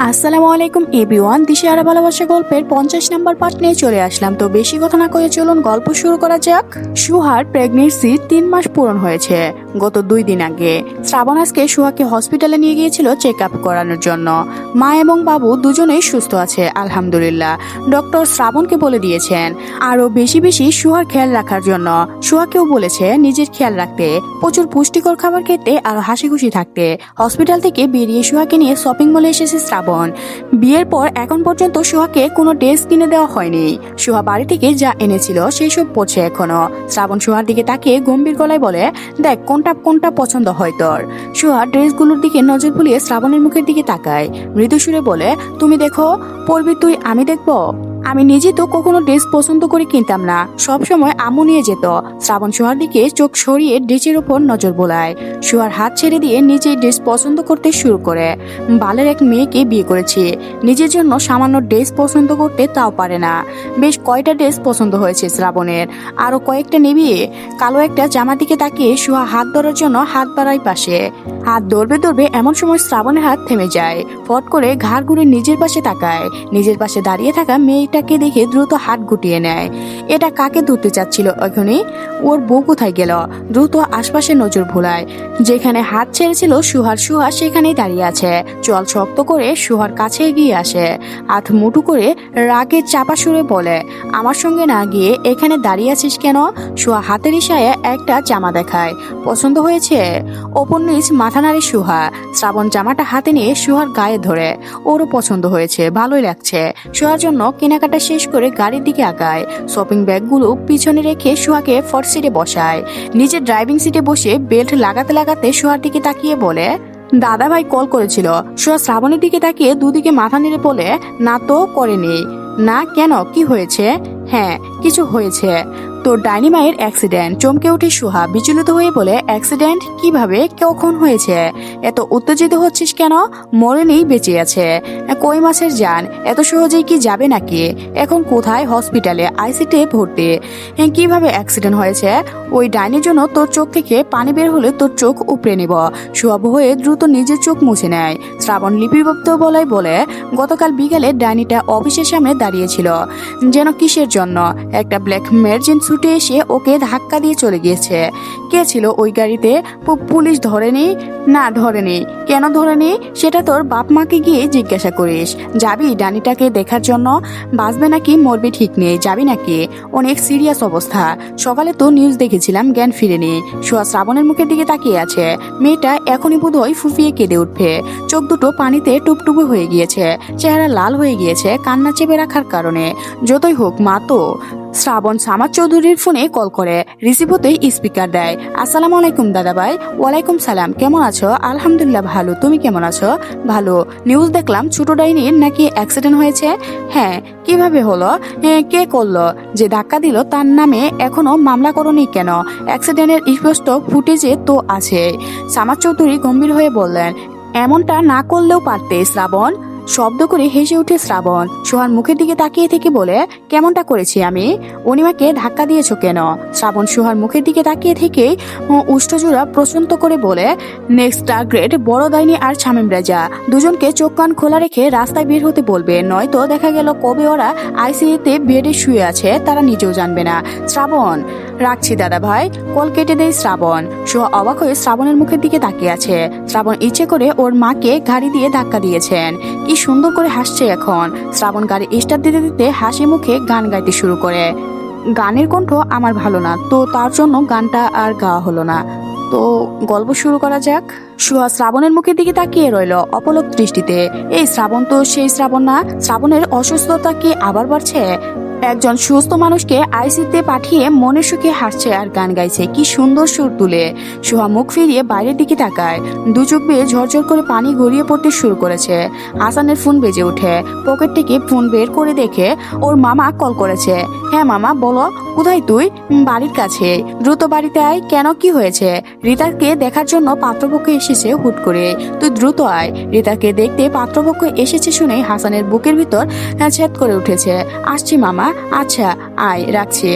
আসসালামু আলাইকুম এভরিওয়ান, দিশেহারা ভালোবাসা গল্পের 50 নম্বর পার্ট নিয়ে চলে আসলাম। তো বেশি কথা না কয়ে চলুন গল্প শুরু করা যাক। সুহার প্রেগনেন্সি 3 মাস পূরণ হয়েছে গত 2 দিন আগে। শ্রাবণ আজকে সুহাকে হসপিটালে নিয়ে গিয়েছিল চেক আপ করানোর জন্য। মা এবং বাবু দুজনেই সুস্থ আছে আলহামদুলিল্লাহ। ডক্টর শ্রাবণকে বলে দিয়েছেন আরো বেশি বেশি সুহার খেয়াল রাখার জন্য। সুহাকেও বলেছে নিজের খেয়াল রাখতে, প্রচুর পুষ্টিকর খাবার খেতে আর হাসি খুশি থাকতে। হসপিটাল থেকে বেরিয়ে সুহাকে নিয়ে শপিং মলে এসেছে শ্রাবণ। বিয়ের পর এখন পর্যন্ত সুহাকে কোনো ড্রেস কিনে দেওয়া হয়নি। সুহা বাড়ি থেকে যা এনেছিল সেই সব পড়ছে এখনো। শ্রাবণ সুহার দিকে তাকিয়ে গম্ভীর গলায় বলে, দেখ কোনটা কোনটা পছন্দ হয় তোর। সুহা ড্রেসগুলোর দিকে নজর বুলিয়ে শ্রাবণের মুখের দিকে তাকায়, মৃদু সুরে বলে, তুমি দেখো, পরবি তুই, আমি দেখবো। আমি নিজে তো কখনো ড্রেস পছন্দ করে কিনতাম না, সব সময় আম্মু নিয়ে যেত। শ্রাবণ সুহার দিকে চোখ সরিয়ে ড্রেসের উপর নজর বোলায়। সুহার হাত ছেড়ে দিয়ে নিজেই ড্রেস পছন্দ করতে শুরু করে। বালের এক মেয়েকে বিয়ে করেছি, নিজের জন্য সামান্য ড্রেস পছন্দ করতে তাও পারে না। বেশ কয়টা ড্রেস পছন্দ হয়েছে শ্রাবণের, আরো কয়েকটা নেবি। কালো একটা জামার দিকে তাকিয়ে সুহা হাত ধরার জন্য হাত বাড়ায় পাশে। হাত ধরবে ধরবে এমন সময় শ্রাবণের হাত থেমে যায়। ফট করে ঘাড় ঘুরে নিজের পাশে তাকায়। নিজের পাশে দাঁড়িয়ে থাকা মেয়েটাকে দেখে দ্রুত হাত গুটিয়ে নেয়। এটা কাকে ধরতে চাচ্ছিল এখনই? ওর বউ কোথায় গেল? দ্রুত আশপাশে নজর ভোলায়। যেখানে হাত ছেড়েছিল সুহা সেখানেই দাঁড়িয়ে আছে। চল শক্ত করে সুহার কাছে এগিয়ে আসে। হাত মুঠু করে রাগে চাপা সুরে বলে, আমার সঙ্গে না গিয়ে এখানে দাঁড়িয়ে আছিস কেন? সুহা হাতের ইশারায় একটা জামা দেখায়। পছন্দ হয়েছে? ওপর নিচ মাথা নাড়ে সুহা। শ্রাবণ জামাটা হাতে নিয়ে সুহার গায়ে ধরে। ওরও পছন্দ হয়েছে, ভালোই লাগছে। সুহার জন্য কেনাকাটা শেষ করে গাড়ির দিকে আগায়। শপিং ব্যাগগুলো পিছনে রেখে সুহাকে ফ্রন্ট সিটে বসায়। নিজের ড্রাইভিং সিটে বসে বেল্ট লাগাতে লাগাতে সুহার দিকে তাকিয়ে বলে, দাদা ভাই কল করেছিল। সুহা শ্রাবণের দিকে তাকিয়ে দুদিকে মাথা নেড়ে বলে, না তো করেনি। না কেন, কি হয়েছে? হ্যাঁ কিছু হয়েছে। তো ডাইনি মায়ের অ্যাক্সিডেন্ট। চমকে উঠে সুহা বিচলিত হয়ে বলে, অ্যাক্সিডেন্ট? কিভাবে, কখন হয়েছে? এত উত্তেজিত হচ্ছিস কেন? মরেনি, বেঁচে আছে। কই মাছের জান, এত সহজেই কি যাবে নাকি? এখন কোথায়? হসপিটালে, আইসিতে ভর্তি। কিভাবে অ্যাক্সিডেন্ট হয়েছে? ওই ডাইনির জন্য তোর চোখ থেকে পানি বের হলে তোর চোখ উপড়ে নেব। সুহা হয়ে দ্রুত নিজের চোখ মুছে নেয়। শ্রাবণ লিপিবদ্ধ বলায় বলে, গতকাল বিকালে ডাইনিটা অফিসের সামনে দাঁড়িয়েছিল, যেন কিসের জন্য। একটা ব্ল্যাক মের্জেন্ট ছুটে এসে ওকে ধাক্কা দিয়ে চলে গিয়েছে। কে ছিল ওই গাড়িতে? পুলিশ ধরেনি? না ধরেনি। কেন ধরেনি সেটা তোর বাপ মাকে গিয়ে জিজ্ঞাসা করিস। যাবি ডানিটাকে দেখার জন্য? বাঁচবে নাকি মরবে ঠিক নেই, যাবি নাকি? অনেক সিরিয়াস অবস্থা। সকালে তো নিউজ দেখেছিলাম, জ্ঞান ফিরেনি। সুহা শ্রাবণের মুখের দিকে তাকিয়ে আছে। মেয়েটা এখনই বোধহয় ফুফিয়ে কেঁদে উঠবে। চোখ দুটো পানিতে টুপটুপে হয়ে গিয়েছে, চেহারা লাল হয়ে গিয়েছে কান্না চেপে রাখার কারণে। যতই হোক মা তো। শ্রাবণ সামাদ চৌধুরীর ফোনে কল করে। রিসিভ হতেই স্পিকার দেয়। আসসালামু আলাইকুম দাদা ভাই। ওয়ালাইকুম সালাম, কেমন আছো? আলহামদুলিল্লাহ ভালো, তুমি কেমন আছো? ভালো। নিউজ দেখলাম ছোট ডাইনির নাকি অ্যাক্সিডেন্ট হয়েছে। হ্যাঁ, কিভাবে হলো? কে করলো? যে ধাক্কা দিল তার নামে এখনো মামলা করনি কেন? অ্যাক্সিডেন্টের স্পষ্ট ফুটেজে তো আছে। সামাদ চৌধুরী গম্ভীর হয়ে বললেন, এমনটা না করলেও পারতে শ্রাবণ। শব্দ করে হেসে উঠে শ্রাবণ সোহার মুখের দিকে তাকিয়ে থেকে বলে, কেমনটা করেছি আমি? অনিমাকে ধাক্কা দিয়েছ কেন? শ্রাবণ সোহার মুখের দিকে তাকিয়ে থেকেই উষ্ঠজোড়া প্রশান্ত করে বলে, নেক্সট টার্গেট বড় ডাইনি আর শামীম রাজা। দুজনকে চোখ কান খোলা রেখে রাস্তায় বের হতে বলবে, নয়তো দেখা গেল কবে ওরা আইসিইউতে বেডে শুয়ে আছে তারা নিজেও জানবে না। শ্রাবণ, রাখছি দাদা ভাই। কল কেটে দেয় শ্রাবণ। সোহা অবাক হয়ে শ্রাবণের মুখের দিকে তাকিয়ে আছে। শ্রাবণ ইচ্ছে করে ওর মাকে গাড়ি দিয়ে ধাক্কা দিয়েছেন। কি সুন্দর করে হাসছে এখন। শ্রাবণ গাড়ি স্টার্ট দিতে দিতে হাসি মুখে গান গাইতে শুরু করে। গানের কণ্ঠ আমার ভালো না, তো তার জন্য গানটা আর গাওয়া হলো না। তো গল্প শুরু করা যাক। সুহা শ্রাবণের মুখের দিকে তাকিয়ে রইল অপলক দৃষ্টিতে। এই শ্রাবণ তো সেই শ্রাবণ না। শ্রাবণের অসুস্থতা কি আবার বাড়ছে? একজন সুস্থ মানুষকে আইসিতে পাঠিয়ে মনের সুখে হাসছে আর গান গাইছে, কি সুন্দর সুর তুলে। সুহা মুখ ফিরিয়ে বাইরের দিকে তাকায়। দু চোখ বেয়ে ঝরঝর করে পানি গড়িয়ে পড়তে শুরু করেছে। হাসানের ফোন বেজে ওঠে। পকেট থেকে ফোন বের করে দেখে ওর মামা কল করেছে। হ্যাঁ মামা বলো, কোথায় তুই? বাড়ির কাছে। দ্রুত বাড়িতে আয়। কেন, কি হয়েছে? রিতাকে দেখার জন্য পাত্রপক্ষ এসেছে হুট করে, তুই দ্রুত আয়। রিতাকে দেখতে পাত্রপক্ষ এসেছে শুনে হাসানের বুকের ভিতর ছেদ করে উঠেছে। আসছি মামা। আচ্ছা আয় রাখছি।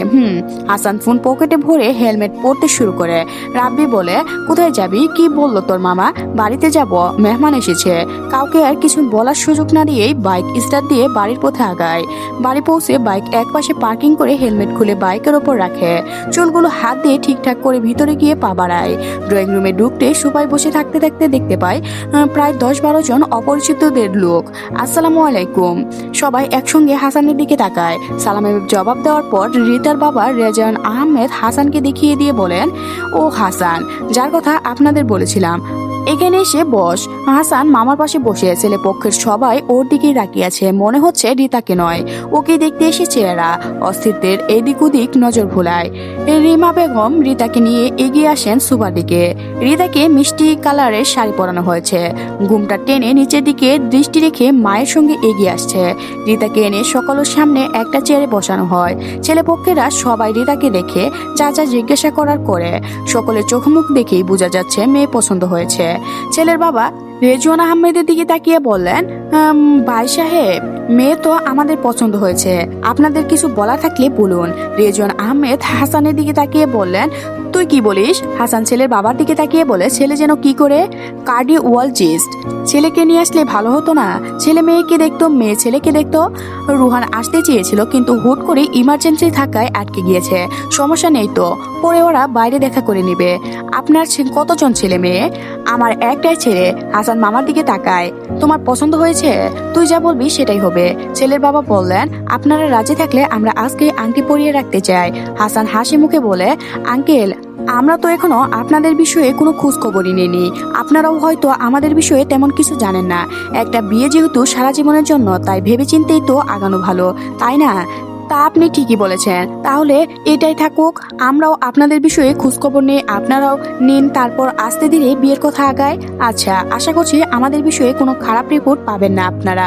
হাসান ফোন পকেটে ভরে হেলমেট পরতে শুরু করে। রাব্বি বলে, কোথায় যাবি? কি বললো তোর মামা? বাড়িতে যাব, মেহমান এসেছে। কাউকে আর কিছু বলার সুযোগ না দিয়েই বাইক স্টার্ট দিয়ে বাড়ির পথে আগায়। বাড়ি পৌঁছে বাইক একপাশে পার্কিং করে হেলমেট খুলে বাইকের ওপর রাখে। চুলগুলো হাত দিয়ে ঠিকঠাক করে ভিতরে গিয়ে পা বাড়ায়। ড্রয়িং রুমে ঢুকতে সোফায় বসে থাকতে থাকতে দেখতে পায় প্রায় 10-12 জন অপরিচিতদের লোক। আসসালামু আলাইকুম। সবাই একসঙ্গে হাসানের দিকে তাকায়। সালামের জবাব দেওয়ার পর রিতার বাবা রেজান আহমেদ হাসানকে দেখিয়ে দিয়ে বলেন, ও হাসান, যার কথা আপনাদের বলেছিলাম, এখানে এসে বস। হাসান মামার পাশে বসে। ছেলে পক্ষের সবাই ওর দিকেই তাকিয়ে আছে। মনে হচ্ছে রিতাকে নয়, ওকে দেখতে এসেছে এরা। অস্থিরদের এদিক ওদিক নজর ভোলায়। রিমা বেগম রিতাকে নিয়ে এগিয়ে আসেন সুপার দিকে। রিতাকে মিষ্টি কালারের শাড়ি পরানো হয়েছে। ঘুমটা টেনে নিচের দিকে দৃষ্টি রেখে মায়ের সঙ্গে এগিয়ে আসছে। রিতাকে এনে সকলের সামনে একটা চেয়ারে বসানো হয়। ছেলে পক্ষেরা সবাই রিতাকে দেখে যা যা জিজ্ঞাসা করার করে। সকলের চোখ মুখ দেখেই বোঝা যাচ্ছে মেয়ে পছন্দ হয়েছে। ছেলের বাবা রেজওয়ান আহমেদের দিকে তাকিয়ে বললেন, ভাই সাহেব, মেয়ে তো আমাদের পছন্দ হয়েছে, আপনাদের কিছু বলা থাকলে বলুন। রেজওয়ান আহমেদ হাসানের দিকে তাকিয়ে বললেন, তুই কি বলিস? হাসান ছেলের বাবার দিকে তাকিয়ে বলে, ছেলে যেন কি করে? কার্ডিওলজিস্ট। ছেলেকে নিয়ে আসলে ভালো হতো না? ছেলে মেয়েকে দেখতো, মেয়ে ছেলেকে দেখতো। রুহান আসতে চেয়েছিল কিন্তু হুট করে ইমার্জেন্সি থাকায় আটকে গিয়েছে। সমস্যা নেই তো, পরে ওরা বাইরে দেখা করে নেবে। আপনার কতজন ছেলে মেয়ে? আমার একটাই ছেলে। হাসান মামার দিকে তাকায়। তোমার পছন্দ হয়েছে? তুই যা বলবি সেটাই হবে। ছেলের বাবা বললেন, আপনারা রাজি থাকলে আমরা আজকে আংটি পরিয়ে রাখতে চাই। হাসান হাসি মুখে বলে, আঙ্কেল, আমরা তো এখনো আপনাদের বিষয়ে কোনো খোঁজ খবরই নিইনি। আপনারাও হয়তো আমাদের বিষয়ে তেমন কিছু জানেন না। একটা বিয়ে যেহেতু সারা জীবনের জন্য, তাই ভেবেচিন্তেই তো আগানো ভালো, তাই না? তা আপনি ঠিকই বলেছেন। তাহলে এটাই থাকুক। আমরাও আপনাদের বিষয়ে খোঁজখবর নিয়ে, আপনারাও নিন, তারপর আস্তে ধীরে বিয়ের কথা আগায়। আচ্ছা, আশা করছি আমাদের বিষয়ে কোনো খারাপ রিপোর্ট পাবেন না আপনারা।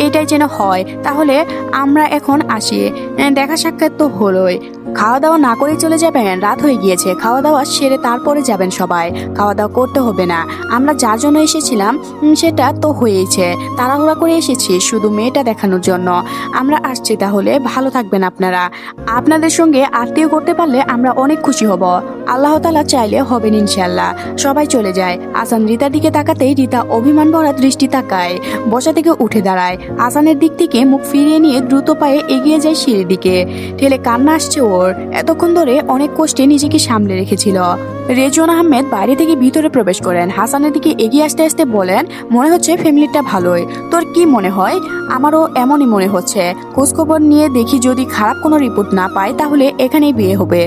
এটাই যেন হয়। তাহলে আমরা এখন আসি। দেখা সাক্ষাৎ তো হলোই। খাওয়া দাওয়া না করে চলে যাবেন? রাত হয়ে গিয়েছে। খাওয়া দাওয়া সেরে তারপরে যাবেন সবাই। খাওয়া দাওয়া করতে হবে না। আমরা যার জন্য এসেছিলাম সেটা তো হয়েইছে। তাড়াহুড়া করে এসেছি শুধু মেয়েটা দেখানোর জন্য। আমরা আসছি তাহলে। ভালো থাকবেন আপনারা। আপনাদের সঙ্গে আত্মীয় করতে পারলে আমরা অনেক খুশি হব। আল্লাহ তাআলা চাইলে হবেন ইনশাল্লাহ। সবাই চলে যায়। হাসান রিতার দিকে তাকাতেই রিতা অভিমান ভরা দৃষ্টি তাকায়। বসা থেকে উঠে দাঁড়ায়। হাসানের দিক থেকে মুখ ফিরিয়ে নিয়ে দ্রুত পায়ে এগিয়ে যায় সিঁড়ির দিকে। ঠেলে কান্না আসছে ওর। এতক্ষণ ধরে অনেক কষ্টে নিজেকে সামলে রেখেছিল। রেজওয়ান আহমেদ বাইরে থেকে ভিতরে প্রবেশ করেন। হাসানের দিকে এগিয়ে আসতে আসতে বলেন, মনে হচ্ছে ফ্যামিলিটা ভালোই। তোর কি মনে হয়? আমারও এমনই মনে হচ্ছে। খোঁজখবর নিয়ে দেখি, যদি খারাপ কোনো রিপোর্ট না পাই তাহলে এখানেই বিয়ে হবে।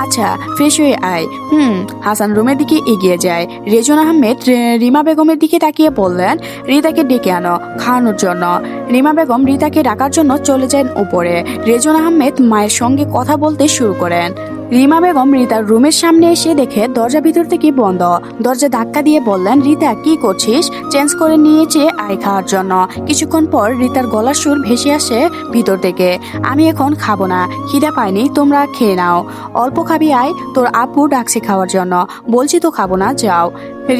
আচ্ছা, ফ্রেশ হয়ে আয়। হাসান রুমের দিকে এগিয়ে যায়। রেজওয়ান আহমেদ রিমা বেগমের দিকে তাকিয়ে বললেন, রিতাকে ডেকে আনো খাওয়ানোর জন্য। রিমা বেগম রিতাকে ডাকার জন্য চলে যান উপরে। রেজওয়ান আহমেদ মায়ের সঙ্গে কথা বলতে শুরু করেন। রিমা বেগম রিতার রুমের সামনে এসে দেখে দরজা ভিতর থেকে বন্ধ। দরজা ধাক্কা দিয়ে বললেন, রিতা কি করছিস? চেঞ্জ করে নিয়েছে আয় খাওয়ার জন্য। কিছুক্ষণ পর রিতার গলার সুর ভেসে আসে ভিতর থেকে, আমি এখন খাবো না, খিদা পাইনি, তোমরা খেয়ে নাও। অল্প খাবি আয়, তোর আব্বু ডাকছে খাওয়ার জন্য। বলছি তো খাবো না, যাও।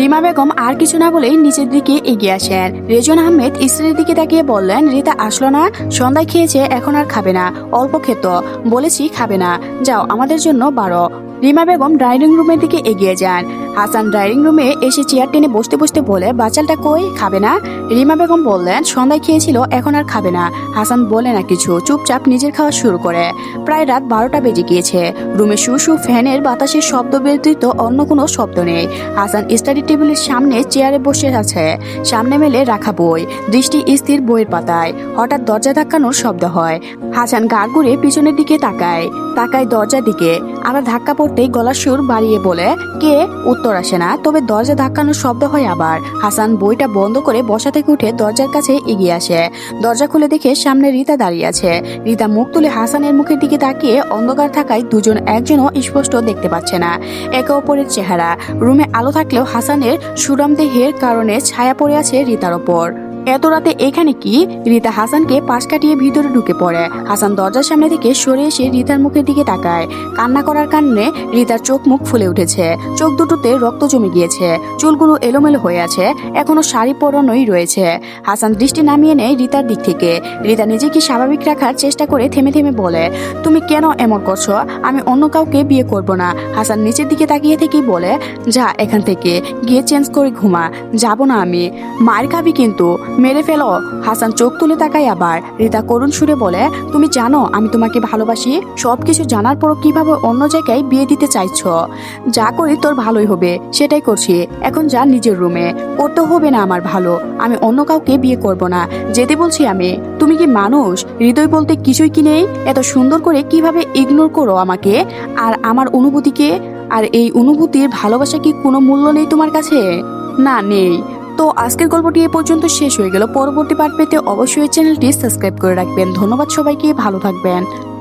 রিমা বেগম আর কিছু না বলেই নিচের দিকে এগিয়ে আসেন। রেজওয়ান আহমেদ স্ত্রীর দিকে তাকিয়ে বললেন, রিতা আসলো না? সন্ধ্যায় খেয়েছে, এখন আর খাবে না। অল্প খেত, বলেছি খাবে না। যাও, আমাদের জন্য বাড়ো। রিমা বেগম ড্রাইভিং রুমের দিকে এগিয়ে যান। হাসান ড্রাইভিং রুমে এসে চেয়ার টেনে বসতে বসতে বলে, বাচালটা কই, খাবে না? রিমা বেগম বললেন, সন্ধ্যায় খেয়েছিল, এখন আর খাবে না। হাসান বলে না কিছু, চুপচাপ নিজের খাওয়া শুরু করে। প্রায় রাত 12টা বেজে গিয়েছে। রুমে শু শু ফ্যানের বাতাসের শব্দ ব্যতীত অন্য কোনো শব্দ নেই। হাসান স্টাডি টেবিলের সামনে চেয়ারে বসে আছে। সামনে মেলে রাখা বই, দৃষ্টি স্থির বইয়ের পাতায়। হঠাৎ দরজা ধাক্কানোর শব্দ হয়। হাসান গা ঘুরে পিছনের দিকে তাকায় দরজার দিকে। আবার ধাক্কা পড়তেই গলার সুর বাড়িয়ে বলে, কে? উত্তর আসে না, তবে দরজা ধাক্কানোর শব্দ হয় আবার। হাসান বইটা বন্ধ করে বসা থেকে উঠে দরজার কাছে এগিয়ে আসে। দরজা খুলে দেখে সামনে রিতা দাঁড়িয়ে আছে। রিতা মুখ তুলে হাসানের মুখের দিকে তাকিয়ে, অন্ধকার থাকায় দুজন একজনও স্পষ্ট দেখতে পাচ্ছে না একে অপরের চেহারা। রুমে আলো থাকলেও হাসানের সুরাম দেহের কারণে ছায়া পড়ে আছে রিতার ওপর। এত রাতে এখানে কি? রিতা হাসানকে পাশ কাটিয়ে ভিতরে ঢুকে পড়ে। হাসান দরজার সামনে থেকে সরে এসে রিতার মুখের দিকে তাকায়। কান্না করার কারণে রিতার চোখ মুখ ফুলে উঠেছে, চোখ দুটোতে রক্ত জমে গিয়েছে, চুলগুলো এলোমেলো হয়ে আছে, এখনো শাড়ি পরানোই রয়েছে। হাসান দৃষ্টি নামিয়ে নেয় রিতার দিক থেকে। রিতা নিজেকে স্বাভাবিক রাখার চেষ্টা করে থেমে থেমে বলে, তুমি কেন এমন করছো? আমি অন্য কাউকে বিয়ে করব না। হাসান নিচের দিকে তাকিয়ে থেকেই বলে, যা এখান থেকে, গিয়ে চেঞ্জ করে ঘুমা। যাব না আমি। মার খাবি কিন্তু, মেরে ফেলো। হাসান চোখ তুলে তাকায় আবার। রিতা করুণ সুরে বলে, তুমি জানো আমি তোমাকে ভালোবাসি? সবকিছু জানার পরও কিভাবে অন্য জায়গায় বিয়ে দিতে চাইছো? যা করি তোর ভালোই হবে, সেটাই করছি। এখন যা নিজের রুমে। করতে হবে না আমার ভালো। আমি অন্য কাউকে বিয়ে করব না, যেতে বলছি আমি। তুমি কি মানুষ? হৃদয় বলতে কিছুই কি নেই? এত সুন্দর করে কিভাবে ইগনোর করো আমাকে আর আমার অনুভূতিকে? আর এই অনুভূতির ভালোবাসা কি কোনো মূল্য নেই তোমার কাছে? না, নেই। তো আজকের গল্পটি এ পর্যন্ত শেষ হয়ে গেল। পরবর্তী পার্ট পেতে অবশ্যই চ্যানেলটি সাবস্ক্রাইব করে রাখবেন। ধন্যবাদ সবাইকে, ভালো থাকবেন।